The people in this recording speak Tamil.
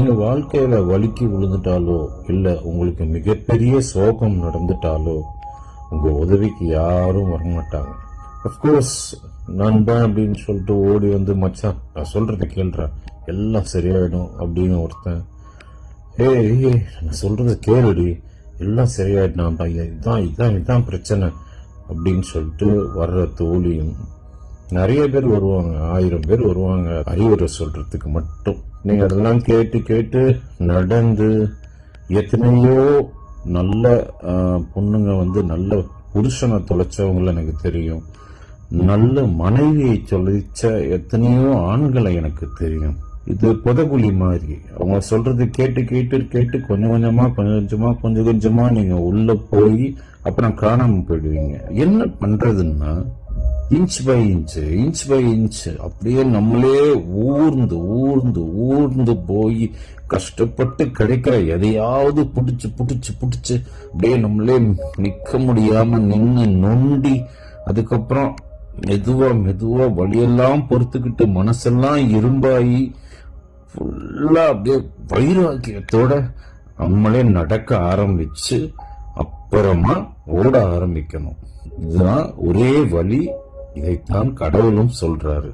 நீங்க வாழ்க்கையில வலிக்கு விழுந்துட்டாலோ இல்ல உங்களுக்கு மிகப்பெரிய சோகம் நடந்துட்டாலோ உங்க உதவிக்கு யாரும் வரமாட்டாங்க. அப்கோர்ஸ் நண்பன் அப்படின்னு சொல்லிட்டு ஓடி வந்து மச்சான் நான் சொல்றத கேள்றேன் எல்லாம் சரியாயிடும் அப்படின்னு ஒருத்தன், ஏய் நான் சொல்றத கேளுடி எல்லாம் சரியாயிட்டான்டா, இதுதான் இதான் இதான் பிரச்சனை அப்படின்னு சொல்லிட்டு வர்ற தோழியும் நிறைய பேர் வருவாங்க, 1000 பேர் வருவாங்க அறிவுரை சொல்றதுக்கு மட்டும். நீங்க அதெல்லாம் கேட்டு கேட்டு நடந்து எத்தனையோ நல்ல பொண்ணுங்க வந்து நல்ல புருஷனை தொலைச்சவங்களை எனக்கு தெரியும், நல்ல மனைவியை தொலைச்ச எத்தனையோ ஆண்களை எனக்கு தெரியும். இது புதகுழி மாதிரி அவங்க சொல்றது கேட்டு கேட்டு கேட்டு கொஞ்சம் கொஞ்சமா நீங்க உள்ள போய் அப்புறம் காணாம போயிடுவீங்க. என்ன பண்றதுன்னா இன்ச் பை இன்ச் அப்படியே நம்மளே ஊர்ந்து ஊர்ந்து ஊர்ந்து போய் கஷ்டப்பட்டு கிடைக்கிற எதையாவது புடிச்சு அப்படியே நம்மளே நிக்க முடியாம நின்னு நொண்டி அதுக்கப்புறம் மெதுவா வழியெல்லாம் பொறுத்துக்கிட்டு மனசெல்லாம் இரும்பாயி ஃபுல்லா அப்படியே வைராக்கியத்தோட நம்மளே நடக்க ஆரம்பிச்சு அப்புறமா ஓட ஆரம்பிக்கணும். இதுதான் ஒரே வழி. இதைத்தான் கடவுளும் சொல்றாரு.